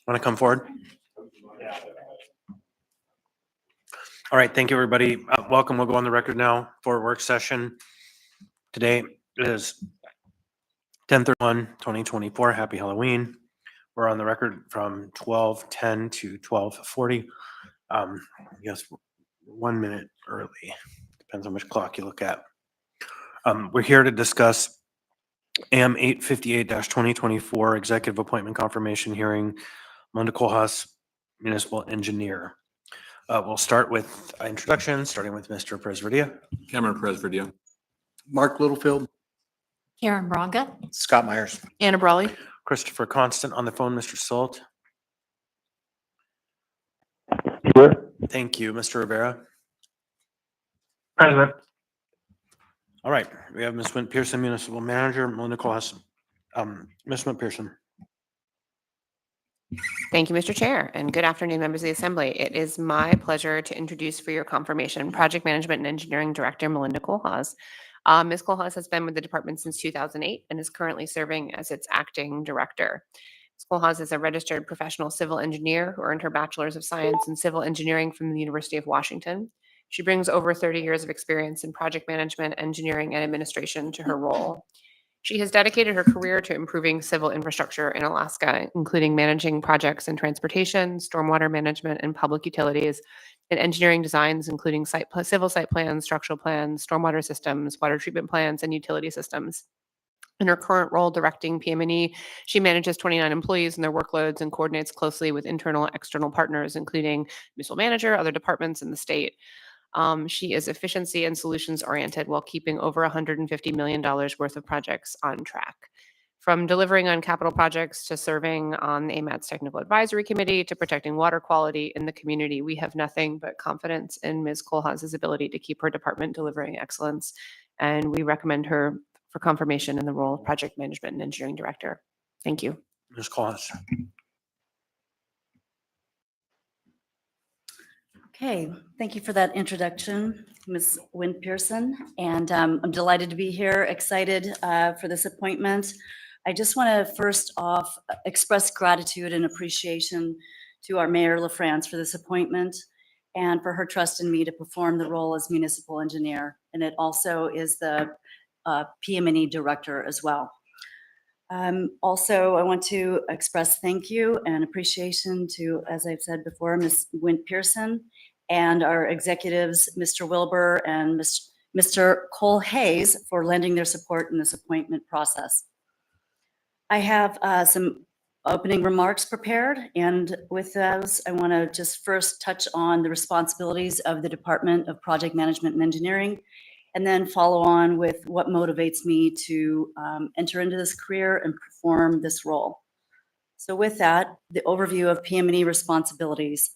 Want to come forward? All right, thank you, everybody. Welcome. We'll go on the record now for work session. Today is 10/31/2024. Happy Halloween. We're on the record from 12:10 to 12:40. Yes, 1 minute early. Depends on which clock you look at. We're here to discuss AM 858-2024 Executive Appointment Confirmation Hearing, Melinda Kohlhaas, Municipal Engineer. We'll start with introductions, starting with Mr. Presverdia. Cameron Presverdia. Mark Littlefield. Karen Braga. Scott Myers. Anna Brawley. Christopher Constant on the phone. Mr. Salt. Here. Thank you. Mr. Rivera. Present. All right. We have Ms. Wint Pearson, Municipal Manager, Melinda Kohlhaas. Ms. Wint Pearson. Thank you, Mr. Chair, and good afternoon, members of the Assembly. It is my pleasure to introduce for your confirmation Project Management and Engineering Director Melinda Kohlhaas. Ms. Kohlhaas has been with the department since 2008 and is currently serving as its acting director. Ms. Kohlhaas is a registered professional civil engineer who earned her Bachelor's of Science in Civil Engineering from the University of Washington. She brings over 30 years of experience in project management, engineering, and administration to her role. She has dedicated her career to improving civil infrastructure in Alaska, including managing projects in transportation, stormwater management, and public utilities, and engineering designs, including civil site plans, structural plans, stormwater systems, water treatment plants, and utility systems. In her current role directing PM&E, she manages 29 employees and their workloads and coordinates closely with internal and external partners, including municipal manager, other departments, and the state. She is efficiency and solutions oriented while keeping over $150 million worth of projects on track. From delivering on capital projects to serving on the AMAT's Technical Advisory Committee to protecting water quality in the community, we have nothing but confidence in Ms. Kohlhaas' ability to keep her department delivering excellence, and we recommend her for confirmation in the role of Project Management and Engineering Director. Thank you. Ms. Kohlhaas. Okay, thank you for that introduction, Ms. Wint Pearson. And I'm delighted to be here, excited for this appointment. I just want to first off express gratitude and appreciation to our Mayor LaFrance for this appointment and for her trust in me to perform the role as municipal engineer. And it also is the PM&E director as well. Also, I want to express thank you and appreciation to, as I've said before, Ms. Wint Pearson and our executives, Mr. Wilbur and Mr. Kohlhaas, for lending their support in this appointment process. I have some opening remarks prepared, and with those, I want to just first touch on the responsibilities of the Department of Project Management and Engineering, and then follow on with what motivates me to enter into this career and perform this role. So with that, the overview of PM&E responsibilities.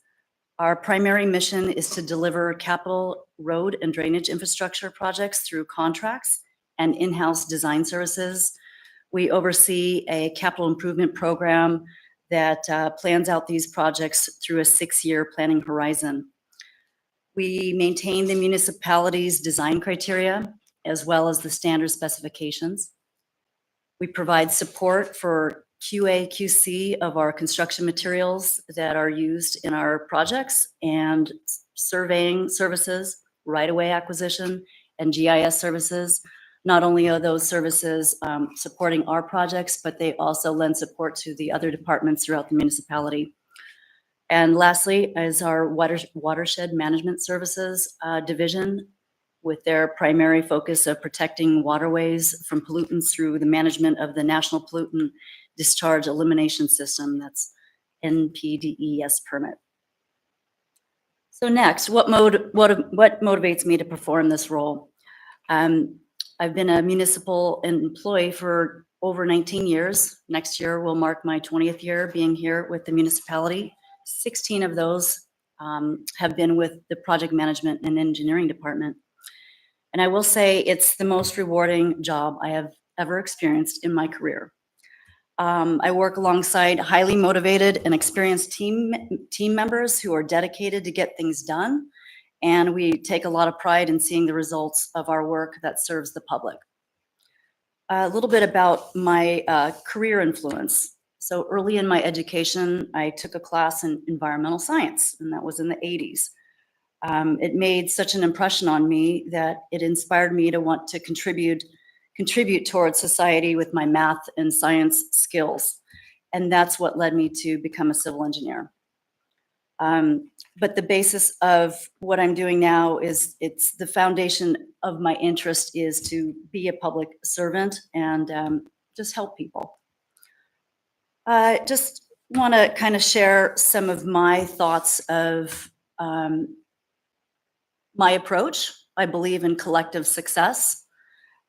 Our primary mission is to deliver capital road and drainage infrastructure projects through contracts and in-house design services. We oversee a capital improvement program that plans out these projects through a 6-year planning horizon. We maintain the municipality's design criteria as well as the standard specifications. We provide support for QA/QC of our construction materials that are used in our projects and surveying services, right-of-way acquisition, and GIS services. Not only are those services supporting our projects, but they also lend support to the other departments throughout the municipality. And lastly is our watershed management services division, with their primary focus of protecting waterways from pollutants through the management of the National Pollutant Discharge Elimination System, that's NPDES permit. So next, what motivates me to perform this role? I've been a municipal employee for over 19 years. Next year will mark my 20th year being here with the municipality. 16 of those have been with the Project Management and Engineering Department. And I will say it's the most rewarding job I have ever experienced in my career. I work alongside highly motivated and experienced team members who are dedicated to get things done. And we take a lot of pride in seeing the results of our work that serves the public. A little bit about my career influence. So early in my education, I took a class in environmental science, and that was in the 80s. It made such an impression on me that it inspired me to want to contribute towards society with my math and science skills. And that's what led me to become a civil engineer. But the basis of what I'm doing now is it's the foundation of my interest is to be a public servant and just help people. I just want to kind of share some of my thoughts of my approach. I believe in collective success.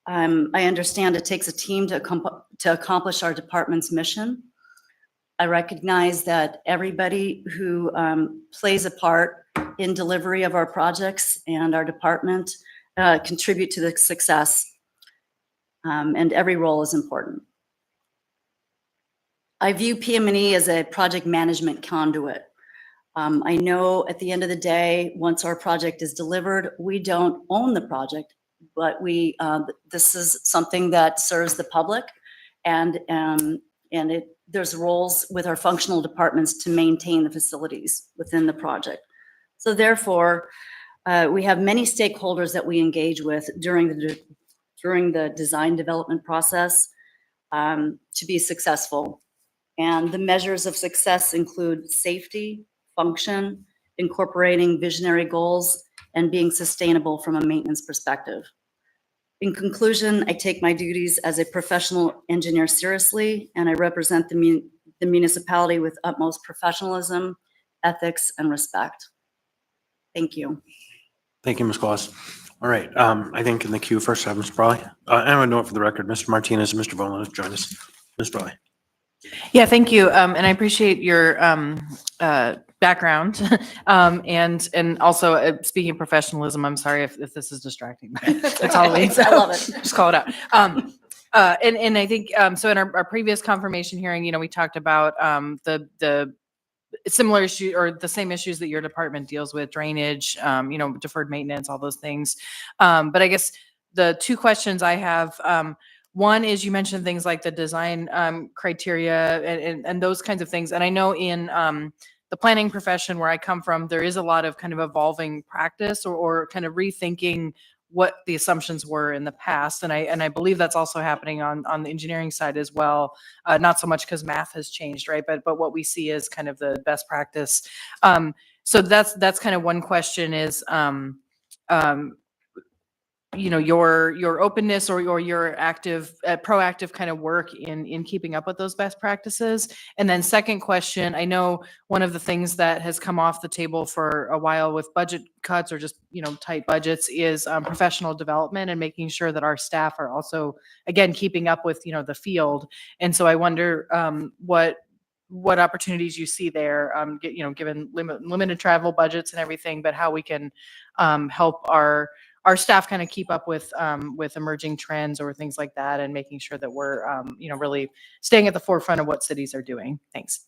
I understand it takes a team to accomplish our department's mission. I recognize that everybody who plays a part in delivery of our projects and our department contribute to the success, and every role is important. I view PM&E as a project management conduit. I know at the end of the day, once our project is delivered, we don't own the project, but this is something that serves the public, and there's roles with our functional departments to maintain the facilities within the project. So therefore, we have many stakeholders that we engage with during the design development process to be successful. And the measures of success include safety, function, incorporating visionary goals, and being sustainable from a maintenance perspective. In conclusion, I take my duties as a professional engineer seriously, and I represent the municipality with utmost professionalism, ethics, and respect. Thank you. Thank you, Ms. Kohlhaas. All right, I think in the queue first, I have Ms. Brawley. And I would note for the record, Mr. Martinez and Mr. Boland have joined us. Ms. Brawley. Yeah, thank you. And I appreciate your background. And also speaking of professionalism, I'm sorry if this is distracting. That's all it means. I love it. Just call it out. And I think, so in our previous confirmation hearing, we talked about the similar issue or the same issues that your department deals with, drainage, deferred maintenance, all those things. But I guess the two questions I have, one is you mentioned things like the design criteria and those kinds of things. And I know in the planning profession where I come from, there is a lot of kind of evolving practice or kind of rethinking what the assumptions were in the past. And I believe that's also happening on the engineering side as well. Not so much because math has changed, right? But what we see is kind of the best practice. So that's kind of one question is, your openness or your active, proactive kind of work in keeping up with those best practices. And then second question, I know one of the things that has come off the table for a while with budget cuts or just, tight budgets is professional development and making sure that our staff are also, again, keeping up with, the field. And so I wonder what opportunities you see there, given limited travel budgets and everything, but how we can help our staff kind of keep up with emerging trends or things like that, and making sure that we're, really staying at the forefront of what cities are doing. Thanks.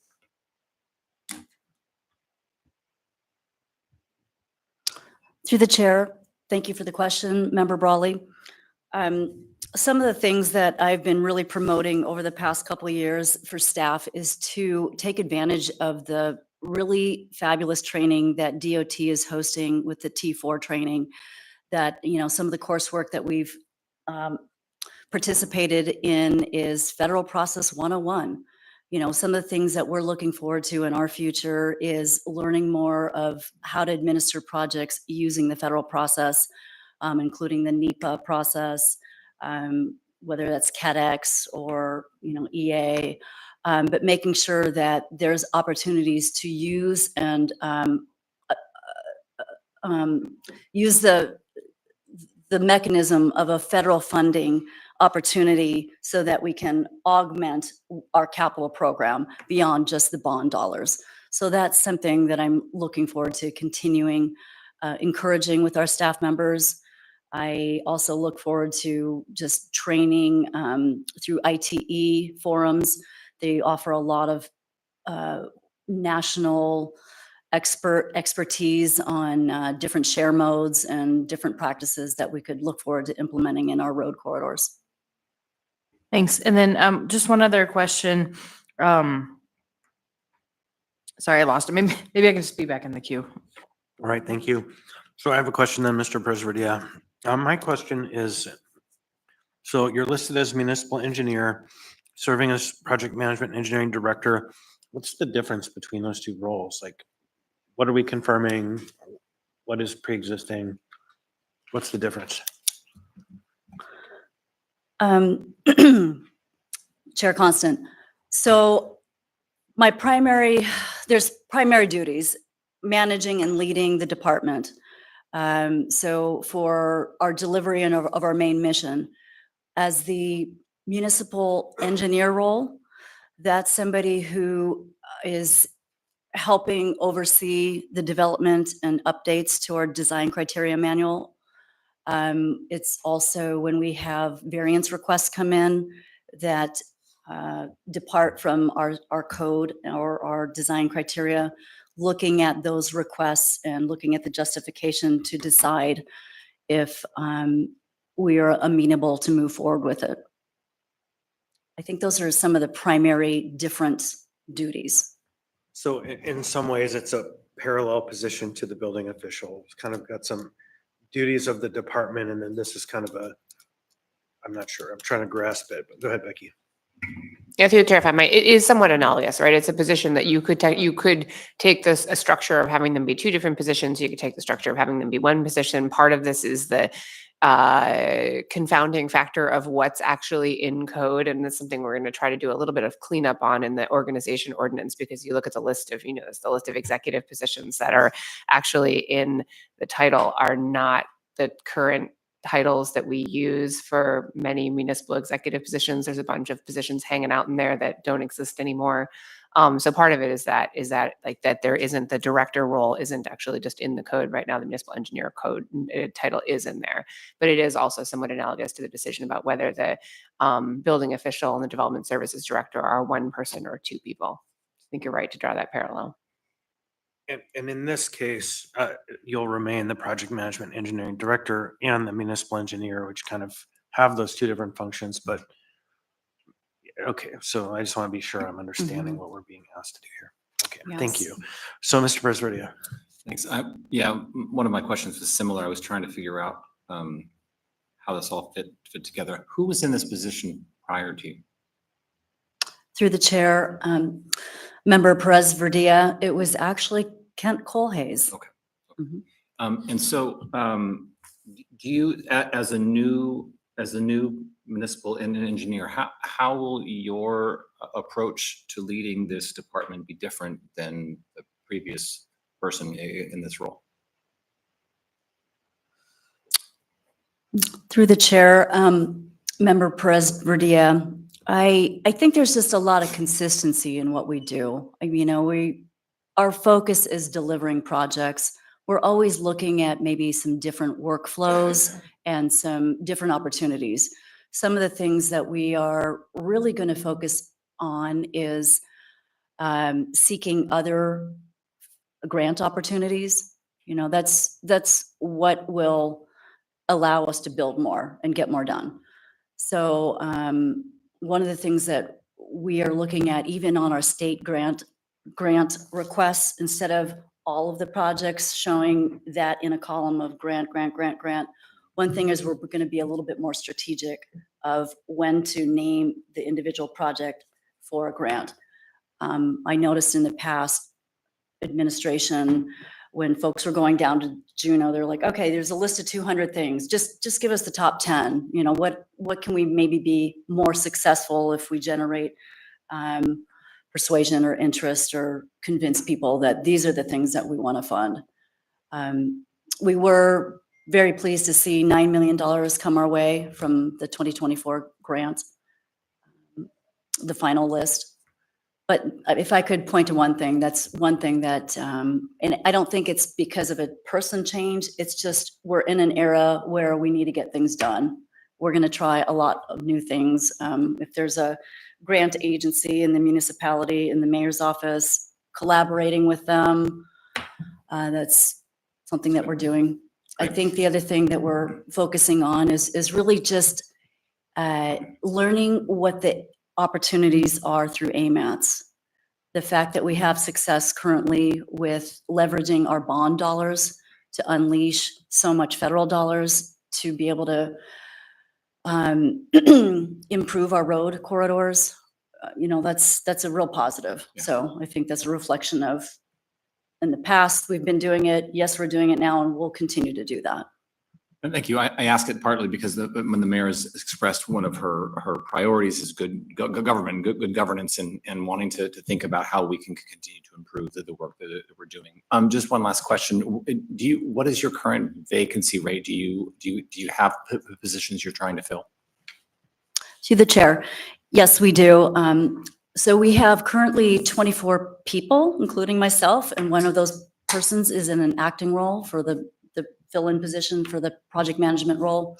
Through the chair, thank you for the question, Member Brawley. Some of the things that I've been really promoting over the past couple of years for staff is to take advantage of the really fabulous training that DOT is hosting with the T4 training. That, some of the coursework that we've participated in is Federal Process 101. Some of the things that we're looking forward to in our future is learning more of how to administer projects using the federal process, including the NEPA process, whether that's CADX or, EA, but making sure that there's opportunities to use and use the mechanism of a federal funding opportunity so that we can augment our capital program beyond just the bond dollars. So that's something that I'm looking forward to continuing encouraging with our staff members. I also look forward to just training through ITE forums. They offer a lot of national expertise on different share modes and different practices that we could look forward to implementing in our road corridors. Thanks. And then just one other question Sorry, I lost it. Maybe I can just be back in the queue. All right, thank you. So I have a question then, Mr. Presverdia. My question is, so you're listed as municipal engineer, serving as project management engineering director. What's the difference between those two roles? Like, what are we confirming? What is pre-existing? What's the difference? Chair Constant. So there's primary duties, managing and leading the department. So for our delivery and of our main mission, as the municipal engineer role, that's somebody who is helping oversee the development and updates to our design criteria manual. It's also when we have variance requests come in that depart from our code or our design criteria, looking at those requests and looking at the justification to decide if we are amenable to move forward with it. I think those are some of the primary different duties. So in some ways, it's a parallel position to the building official. It's kind of got some duties of the department, and then this is kind of I'm not sure, I'm trying to grasp it, but go ahead, Becky. Yeah, through the chair, if I might, it is somewhat analogous, right? It's a position that you could take this a structure of having them be two different positions. You could take the structure of having them be one position. Part of this is the confounding factor of what's actually in code, and that's something we're going to try to do a little bit of cleanup on in the organization ordinance, because you look at the list of, the list of executive positions that are actually in the title are not the current titles that we use for many municipal executive positions. There's a bunch of positions hanging out in there that don't exist anymore. So part of it is that there isn't, the director role isn't actually just in the code right now. The municipal engineer code title is in there, but it is also somewhat analogous to the decision about whether the building official and the development services director are one person or two people. I think you're right to draw that parallel. And in this case, you'll remain the project management engineering director and the municipal engineer, which kind of have those two different functions, but okay, so I just want to be sure I'm understanding what we're being asked to do here. Okay, thank you. So Mr. Presverdia. Thanks. One of my questions was similar. I was trying to figure out how this all fit together. Who was in this position prior to you? Through the chair, Member Perez Verdia, it was actually Kent Kohlhaas. Okay. Mhm. And so, do you, as a new municipal engineer, how will your approach to leading this department be different than the previous person in this role? Through the chair, Member Perez Verdia, I think there's just a lot of consistency in what we do. Our focus is delivering projects. We're always looking at maybe some different workflows and some different opportunities. Some of the things that we are really going to focus on is seeking other grant opportunities. That's what will allow us to build more and get more done. So one of the things that we are looking at, even on our state grant requests, instead of all of the projects showing that in a column of grant, one thing is we're going to be a little bit more strategic of when to name the individual project for a grant. I noticed in the past administration, when folks were going down to Juneau, they're like, okay, there's a list of 200 things. Just give us the top 10. What can we maybe be more successful if we generate persuasion or interest or convince people that these are the things that we want to fund. We were very pleased to see $9 million come our way from the 2024 grant, the final list. But if I could point to one thing, that's one thing that, and I don't think it's because of a person change, it's just we're in an era where we need to get things done. We're going to try a lot of new things. If there's a grant agency in the municipality, in the mayor's office, collaborating with them, that's something that we're doing. I think the other thing that we're focusing on is really just learning what opportunities are through AMATs. The fact that we have success currently with leveraging our bond dollars to unleash so much federal dollars to be able to improve our road corridors, that's a real positive. Yeah. So I think that's a reflection of, in the past, we've been doing it. Yes, we're doing it now, and we'll continue to do that. And thank you. I ask it partly because when the mayor has expressed one of her priorities is good government, good governance, and wanting to think about how we can continue to improve the work that we're doing. Just one last question. What is your current vacancy rate? Do you have positions you're trying to fill? To the chair, yes, we do. So we have currently 24 people, including myself, and one of those persons is in an acting role for the fill-in position for the project management role.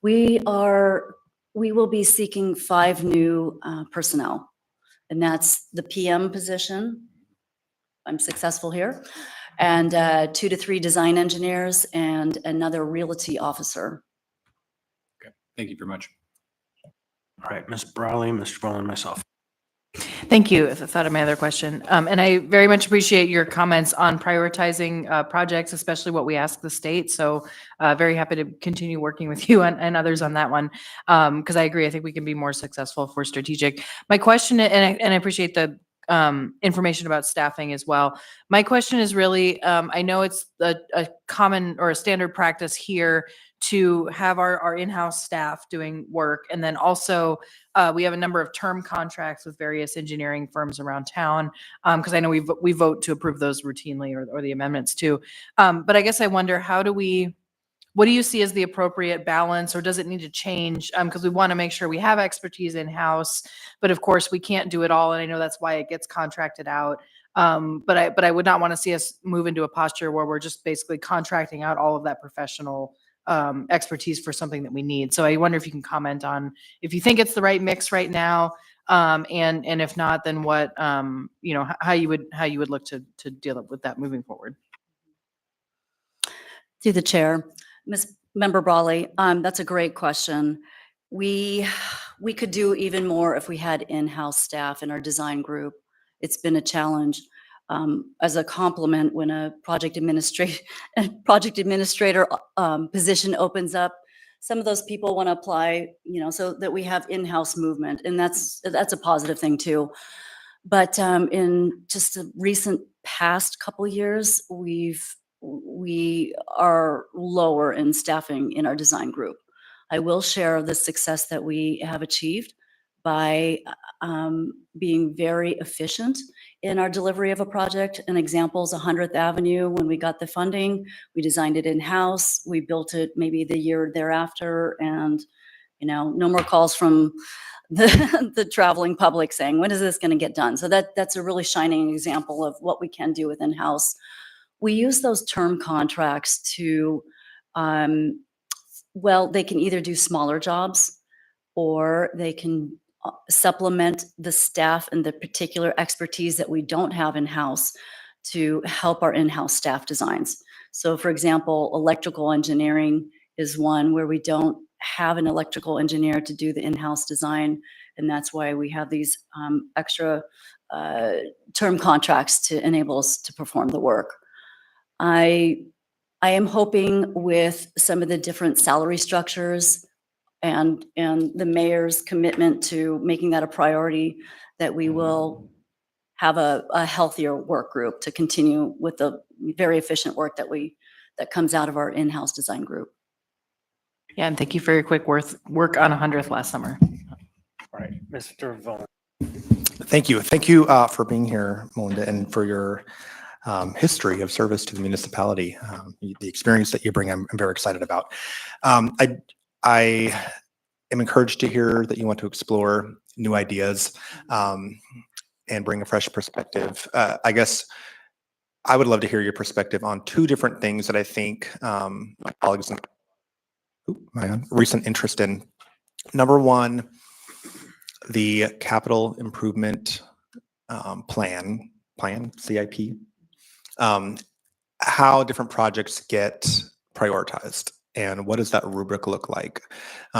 We will be seeking 5 new personnel, and that's the PM position. I'm successful here, and 2 to 3 design engineers and another realty officer. Okay, thank you very much. All right, Ms. Brawley, Mr. Boland, myself. Thank you. I thought of my other question. And I very much appreciate your comments on prioritizing projects, especially what we ask the state. So very happy to continue working with you and others on that one. Because I agree, I think we can be more successful if we're strategic. My question, and I appreciate the information about staffing as well. My question is really, I know it's a common or a standard practice here to have our in-house staff doing work. And then also we have a number of term contracts with various engineering firms around town. Because I know we vote to approve those routinely or the amendments too. But I guess I wonder, what do you see as the appropriate balance, or does it need to change? Because we want to make sure we have expertise in-house, but of course we can't do it all. And I know that's why it gets contracted out. But I would not want to see us move into a posture where we're just basically contracting out all of that professional expertise for something that we need. So I wonder if you can comment on if you think it's the right mix right now, and if not, then what how you would look to deal with that moving forward. Through the chair, Ms. Member Brawley, that's a great question. We could do even more if we had in-house staff in our design group. It's been a challenge. As a complement, when a project administrator position opens up, some of those people want to apply, so that we have in-house movement, and that's a positive thing too. But in just the recent past couple years, we are lower in staffing in our design group. I will share the success that we have achieved by being very efficient in our delivery of a project. An example is 100th Avenue. When we got the funding, we designed it in-house. We built it maybe the year thereafter, and no more calls from the traveling public saying, when is this going to get done? So that's a really shining example of what we can do with in-house. We use those term contracts to, they can either do smaller jobs, or they can supplement the staff and the particular expertise that we don't have in-house to help our in-house staff designs. So for example, electrical engineering is one where we don't have an electrical engineer to do the in-house design, and that's why we have these extra term contracts to enable us to perform the work. I am hoping with some of the different salary structures and the mayor's commitment to making that a priority, that we will have a healthier work group to continue with the very efficient work that comes out of our in-house design group. Yeah, and thank you for your quick work on 100th last summer. All right, Mr. Vaughn. Thank you. Thank you for being here, Melinda, and for your history of service to the municipality. The experience that you bring, I'm very excited about. I am encouraged to hear that you want to explore new ideas and bring a fresh perspective. I guess I would love to hear your perspective on 2 different things that I think my colleagues and my recent interest in. Number one, the capital improvement plan, CIP, how different projects get prioritized. and what does that rubric look like?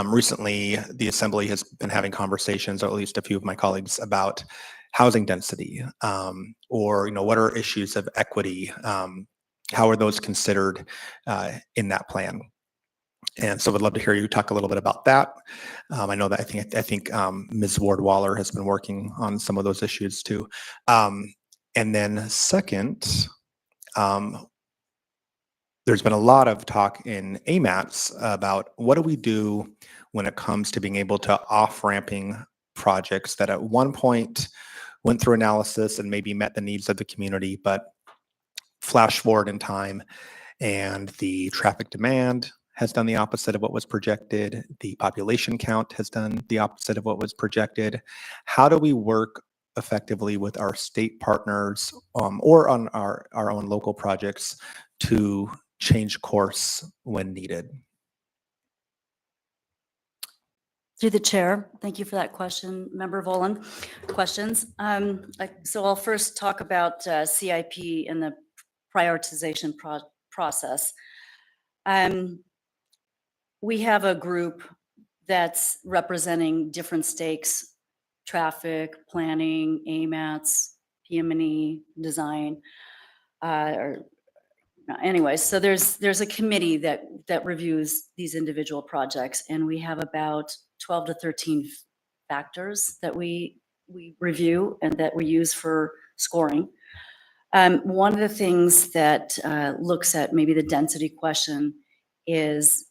Recently, the Assembly has been having conversations, or at least a few of my colleagues, about housing density, or what are issues of equity? How are those considered in that plan? And so, would love to hear you talk a little bit about that. I know that I think Ms. Ward Waller has been working on some of those issues too. And then second, there's been a lot of talk in AMATs about what do we do when it comes to being able to off-ramping projects that at one point went through analysis and maybe met the needs of the community, but flash forward in time and the traffic demand has done the opposite of what was projected. The population count has done the opposite of what was projected. How do we work effectively with our state partners or on our own local projects to change course when needed? Through the chair, thank you for that question, Member Volan. Questions. So I'll first talk about CIP and the prioritization process. We have a group that's representing different stakes: traffic, planning, AMATs, PM&E, design. Anyway, so there's a committee that reviews these individual projects, and we have about 12 to 13 factors that we review and that we use for scoring. One of the things that looks at maybe the density question is,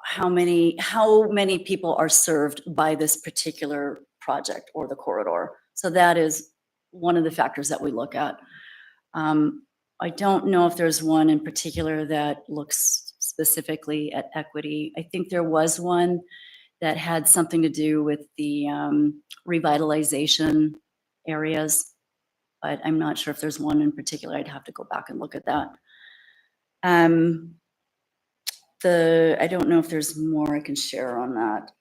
how many people are served by this particular project or the corridor. So that is one of the factors that we look at. I don't know if there's one in particular that looks specifically at equity. I think there was one that had something to do with the revitalization areas, but I'm not sure if there's one in particular. I'd have to go back and look at that. I don't know if there's more I can share on that.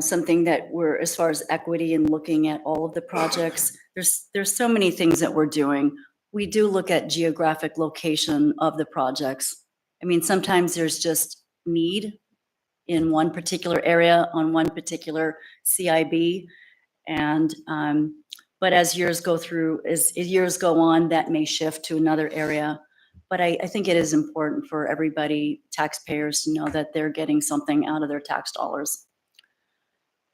Something that we're, as far as equity and looking at all of the projects, there's so many things that we're doing. We do look at geographic location of the projects. I mean, sometimes there's just need in one particular area on one particular CIB. And, but as years go on, that may shift to another area. But I think it is important for everybody, taxpayers, to know that they're getting something out of their tax dollars.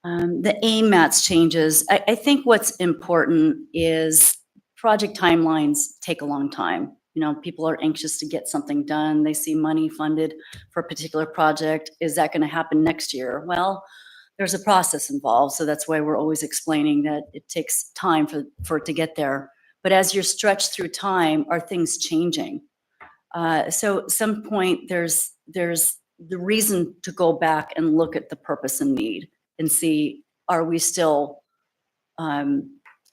The AMATs changes. I think what's important is project timelines take a long time. People are anxious to get something done. They see money funded for a particular project. Is that going to happen next year? Well, there's a process involved. So that's why we're always explaining that it takes time for it to get there. But as you're stretched through time, are things changing? So at some point, there's the reason to go back and look at the purpose and need and see, are we still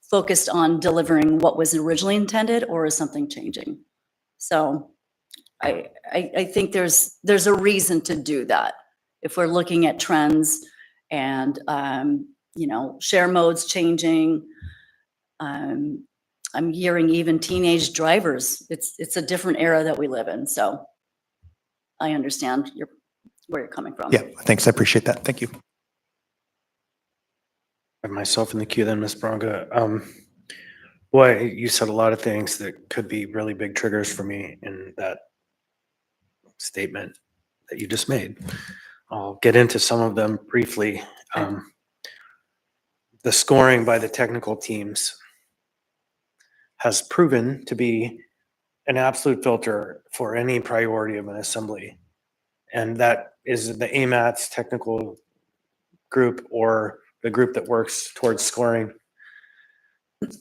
focused on delivering what was originally intended, or is something changing? So I think there's a reason to do that. If we're looking at trends and, share modes changing, I'm hearing even teenage drivers. It's a different era that we live in. So I understand where you're coming from. Yeah, thanks. I appreciate that. Thank you. Myself in the queue then, Ms. Bronca. Boy, you said a lot of things that could be really big triggers for me in that statement that you just made. I'll get into some of them briefly. The scoring by the technical teams has proven to be an absolute filter for any priority of an assembly. And that is the AMATS technical group or the group that works towards scoring.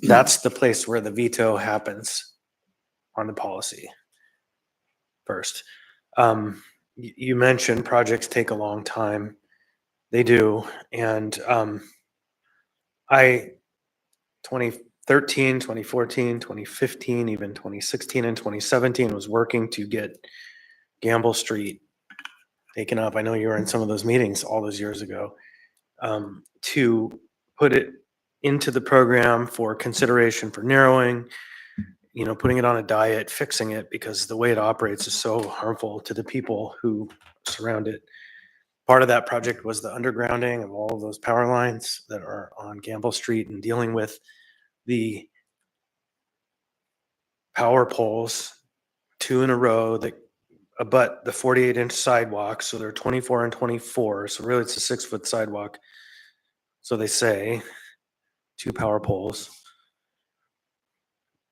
That's the place where the veto happens on the policy first. You mentioned projects take a long time. They do. And 2013, 2014, 2015, even 2016 and 2017 was working to get Gamble Street taken up. I know you were in some of those meetings all those years ago, to put it into the program for consideration for narrowing, putting it on a diet, fixing it, because the way it operates is so harmful to the people who surround it. Part of that project was the undergrounding of all of those power lines that are on Gamble Street and dealing with the power poles, 2 in a row that abut the 48-inch sidewalk. So they're 24 and 24. So really it's a 6-foot sidewalk. So they say 2 power poles.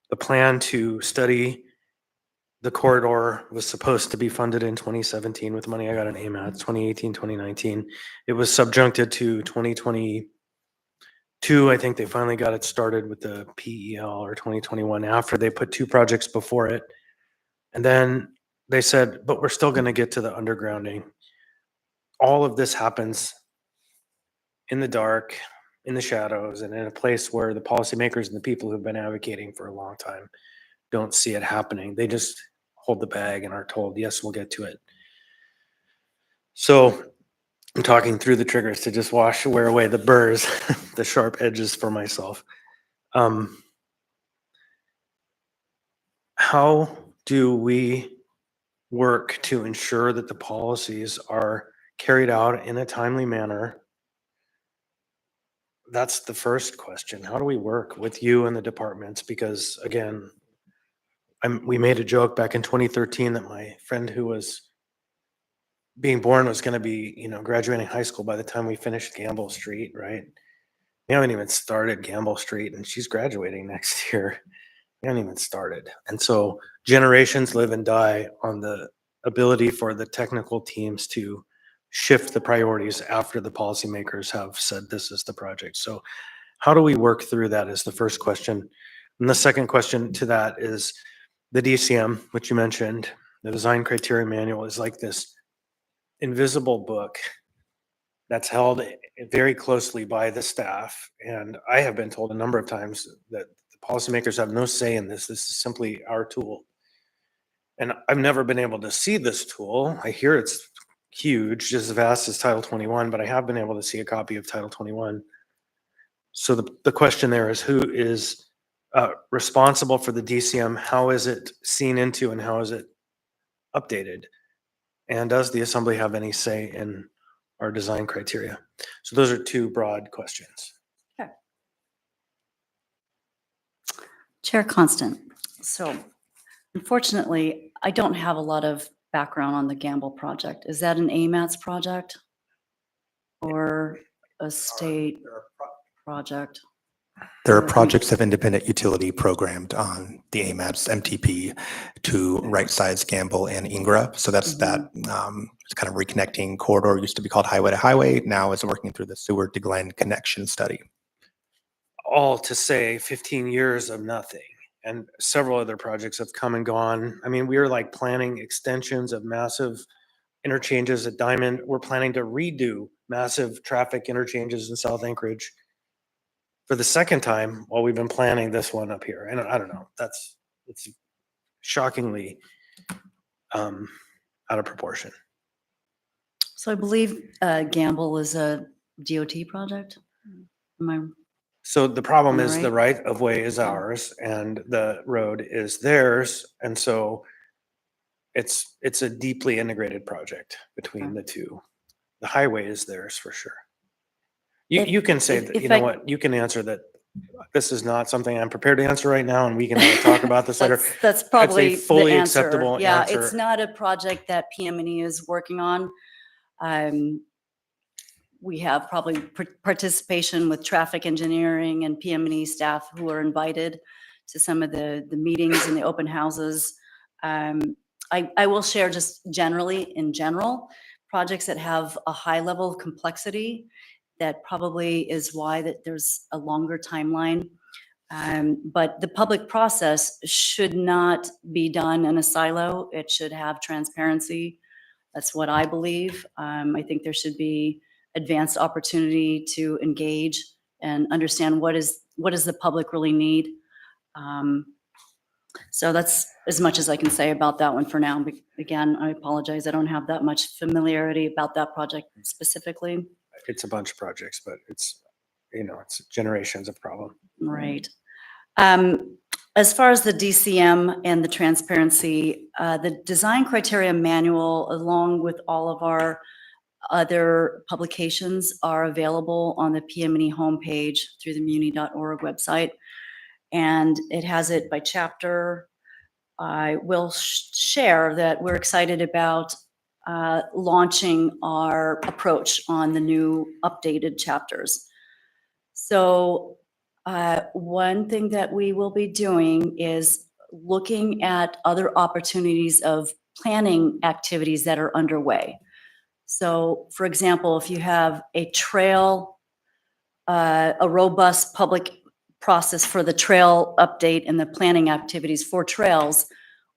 The plan to study the corridor was supposed to be funded in 2017 with money I got an AIM at 2018, 2019. It was subjuncted to 2022. I think they finally got it started with the PEL, or 2021, after they put 2 projects before it. And then they said, but we're still going to get to the undergrounding. All of this happens in the dark, in the shadows, and in a place where the policymakers and the people who've been advocating for a long time don't see it happening. They just hold the bag and are told, yes, we'll get to it. So I'm talking through the triggers to just wear away the burrs, the sharp edges for myself. How do we work to ensure that the policies are carried out in a timely manner? That's the first question. How do we work with you and the departments? Because again, we made a joke back in 2013 that my friend who was being born was going to be, graduating high school by the time we finished Gamble Street, right? We haven't even started Gamble Street, and she's graduating next year. We haven't even started. And so generations live and die on the ability for the technical teams to shift the priorities after the policymakers have said this is the project. So how do we work through that is the first question. And the second question to that is the DCM, which you mentioned, the design criteria manual, is like this invisible book that's held very closely by the staff. And I have been told a number of times that the policymakers have no say in this. This is simply our tool. And I've never been able to see this tool. I hear it's huge, just as vast as Title 21, but I have been able to see a copy of Title 21. So the question there is, who is responsible for the DCM? How is it seen into and how is it updated? And does the Assembly have any say in our design criteria? So those are 2 broad questions. Chair Constant. So unfortunately, I don't have a lot of background on the Gamble project. Is that an AMATS project or a state project? There are projects of independent utility programmed on the AMAPS MTP to right-size Gamble and Ingra. So that's that it's kind of reconnecting corridor, used to be called highway to highway, now is working through the Seward to Glen connection study. All to say 15 years of nothing. And several other projects have come and gone. I mean, we are like planning extensions of massive interchanges at Diamond. We're planning to redo massive traffic interchanges in South Anchorage for the second time while we've been planning this one up here. And I don't know, it's shockingly out of proportion. So I believe Gamble is a DOT project. Am I? So the problem Am I is the right? right of way is ours and the road is theirs. And so it's a deeply integrated project between the two. The highway is theirs for sure. You can say that, you know what, you can answer that. This is not something I'm prepared to answer right now, and we can talk about this later. That's probably the fully answer. acceptable Yeah, answer. it's not a project that PM&E is working on. We have probably participation with traffic engineering and PM&E staff who are invited to some of the meetings and the open houses. I will share just in general, projects that have a high level of complexity, that probably is why that there's a longer timeline. But the public process should not be done in a silo. It should have transparency. That's what I believe. I think there should be advanced opportunity to engage and understand what does the public really need. So that's as much as I can say about that one for now. But again, I apologize. I don't have that much familiarity about that project specifically. It's a bunch of projects, but it's generations of problem. Right. as far as the DCM and the transparency, the design criteria manual, along with all of our other publications, are available on the PM&E homepage through the muni.org website. And it has it by chapter. I will share that we're excited about launching our approach on the new updated chapters. So one thing that we will be doing is looking at other opportunities of planning activities that are underway. So for example, if you have a trail, a robust public process for the trail update and the planning activities for trails,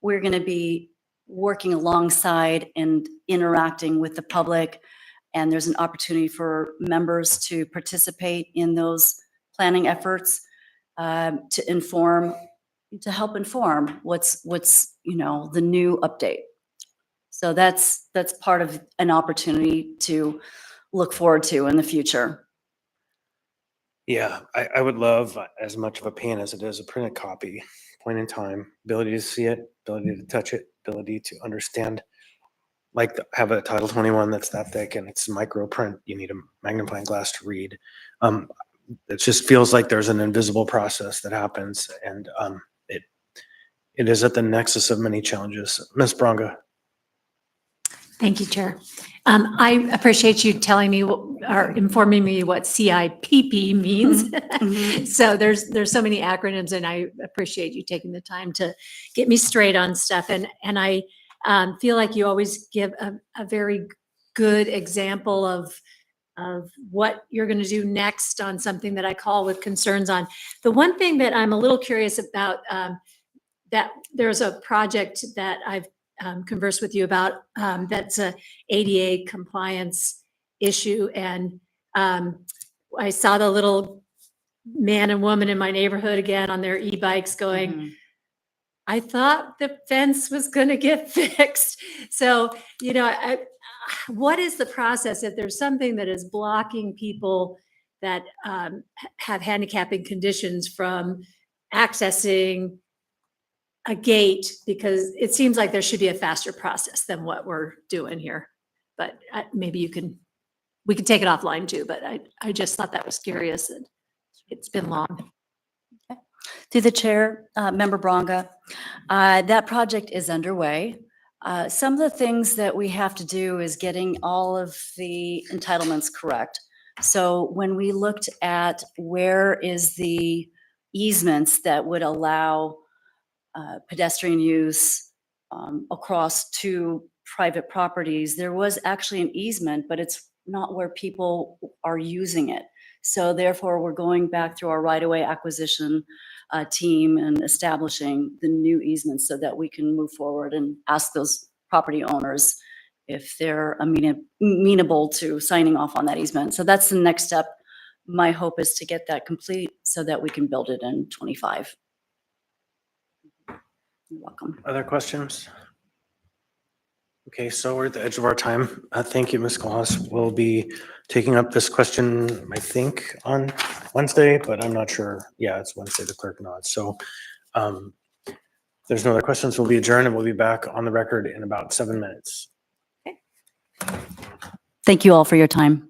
we're going to be working alongside and interacting with the public. And there's an opportunity for members to participate in those planning efforts to help inform what's the new update. So that's part of an opportunity to look forward to in the future. Yeah, I would love as much of a pain as it is a printed copy, point in time, ability to see it, ability to touch it, ability to understand. Like have a Title 21 that's that thick and it's micro print. You need a magnifying glass to read. It just feels like there's an invisible process that happens, and it is at the nexus of many challenges. Ms. Bronga. Thank you, Chair. I appreciate you telling me or informing me what CIPP means. So there's so many acronyms, and I appreciate you taking the time to get me straight on stuff. And I feel like you always give a very good example of what you're going to do next on something that I call with concerns on. The one thing that I'm a little curious about, that there's a project that I've conversed with you about, that's a ADA compliance issue. And I saw the little man and woman in my neighborhood again on their e-bikes going, I thought the fence was going to get fixed. So, what is the process if there's something that is blocking people that have handicapping conditions from accessing a gate? Because it seems like there should be a faster process than what we're doing here. But maybe we could take it offline too, but I just thought that was curious, and it's been long. Through the chair, Member Bronga, that project is underway. Some of the things that we have to do is getting all of the entitlements correct. So when we looked at where is the easements that would allow pedestrian use across two private properties, there was actually an easement, but it's not where people are using it. So therefore, we're going back through our right-of-way acquisition team and establishing the new easements so that we can move forward and ask those property owners if they're amenable to signing off on that easement. So that's the next step. My hope is to get that complete so that we can build it in 25. You're welcome. Other questions? Okay, so we're at the edge of our time. Thank you, Ms. Kohlhaas. We'll be taking up this question, I think, on Wednesday, but I'm not sure. Yeah, it's Wednesday, the clerk nods. So there's no other questions. We'll be adjourned and we'll be back on the record in about 7 minutes. Thank you all for your time.